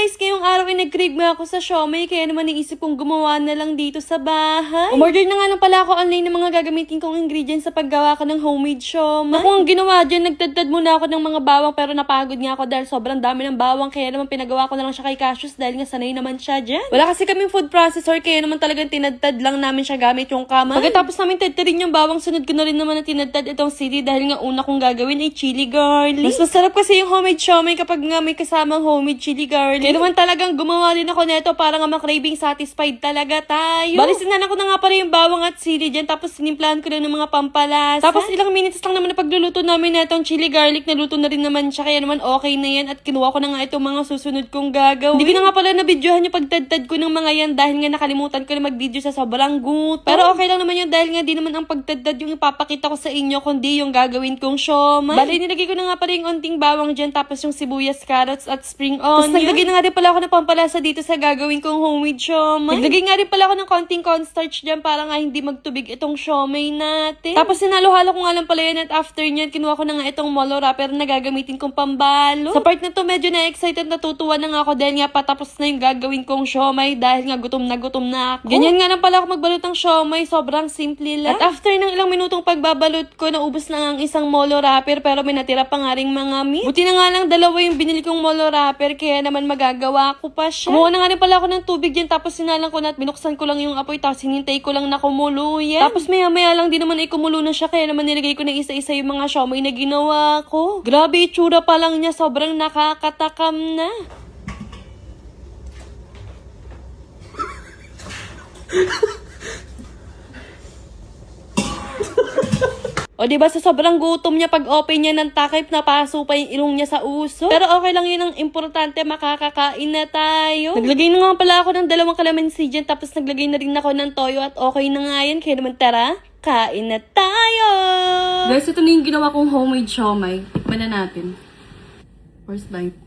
guys, ngayong araw ay nag-crave nga ako sa siomai, kaya naman naisip kong gumawa na lang dito sa bahay. Umorder na nga lang pala ako online ng mga gagamitin kong ingredients sa paggawa ko ng homemade siomai. Ako ang ginawa dyan, nagtadtad muna ako ng mga bawang pero napagod nga ako dahil sobrang dami ng bawang, kaya naman pinagawa ko na lang siya kay Cassius dahil nga sanay naman siya dyan. Wala kasi kaming food processor, kaya naman talagang tinadtad lang namin siya gamit yung kamay. Pagkatapos namin tadtadin yung bawang, sunod ko na rin naman na tinadtad itong sili dahil nga una kong gagawin ay chili garlic. Mas masarap kasi yung homemade siomai kapag nga may kasamang homemade chili garlic. Kaya naman talagang gumawa din ako neto para nga makraving satisfied talaga tayo. Bali, sinanan ko na nga pala yung bawang at sili dyan, tapos sinimplahan ko na ng mga pampalasa. Tapos ilang minutes lang naman na pagluluto namin netong chili garlic, naluto na rin naman siya, kaya naman okay na yan at kinuha ko na nga itong mga susunod kong gagawin. Hindi ko na nga pala nabidyohan yung pagtadtad ko ng mga yan dahil nga nakalimutan ko na mag-video sa sobrang gutom. Pero okay lang naman yun dahil nga di naman ang pagtadtad yung ipapakita ko sa inyo, kundi yung gagawin kong siomai. Bali, nilagay ko na nga pala yung onting bawang dyan, tapos yung sibuyas, carrots at spring onion. Tapos naglagay na nga rin pala ako ng pampalasa dito sa gagawin kong homemade siomai. Naglagay nga rin pala ako ng konting cornstarch dyan para nga hindi magtubig itong siomai natin. Tapos sinalo-halo ko nga lang pala yan at after nyan, kinuha ko na nga itong molo wrapper na gagamitin kong pambalo. Sa part na to, medyo na-excited, natutuwa na nga ako dahil nga patapos na yung gagawin kong siomai dahil nga gutom na ako. Ganyan nga lang pala ako magbalot ng siomai, sobrang simple lang. At after ng ilang minutong pagbabalot ko, naubos na nga ang isang molo wrapper pero may natira pa nga ring mga meat. Buti na nga lang dalawa yung binili kong molo wrapper, kaya naman magagawa ko pa siya. Kumuha na nga rin pala ako ng tubig dyan, tapos sinalang ko na at binuksan ko lang yung apoy, tapos hinintay ko lang na kumulo yan. Tapos maya-maya lang din naman ay kumulo na siya, kaya naman nilagay ko na isa-isa yung mga siomai na ginawa ko. Grabe, itsura pa lang niya, sobrang nakakatakam na. O diba sa sobrang gutom niya, pag open niya ng takip, napaso pa yung ilong niya sa uso. Pero okay lang yun, ang importante, makakakain na tayo. Naglagay na nga pala ako ng 2 kalamansi dyan, tapos naglagay na rin ako ng toyo at okay na nga yan. Kaya naman tara, kain na tayo! Guys, ito na yung ginawa kong homemade siomai. Tikman na natin. First bite.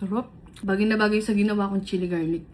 Sarap. Bagay na bagay sa ginawa kong chili garlic.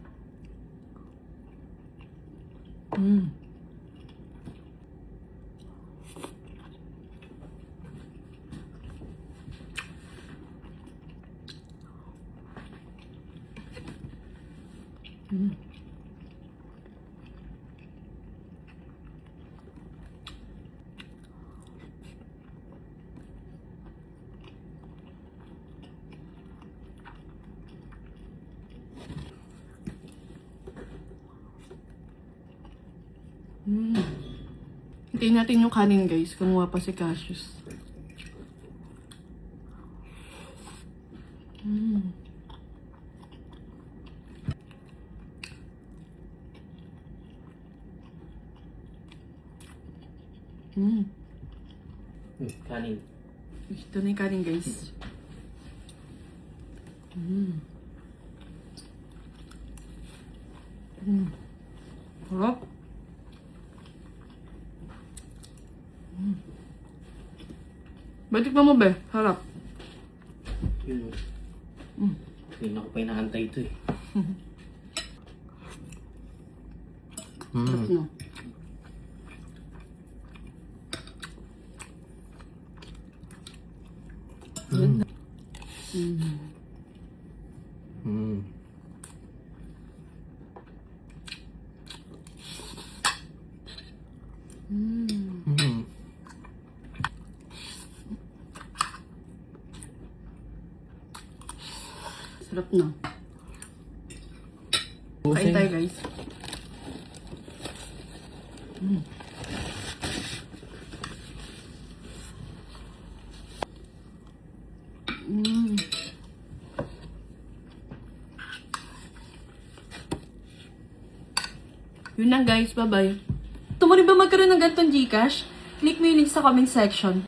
Hintayin natin yung kanin, guys. Kumuha pa si Cassius. Kanin. Ito na yung kanin, guys. Harap. Balik pa mo, be. Harap. Yun. Hindi na ko pa inaantay ito eh. Harap no. Sarap na. Kain tayo, guys. Yun lang, guys. Bye-bye. Gusto mo rin ba magkaroon ng ganitong Gcash? Click mo yung link sa comment section.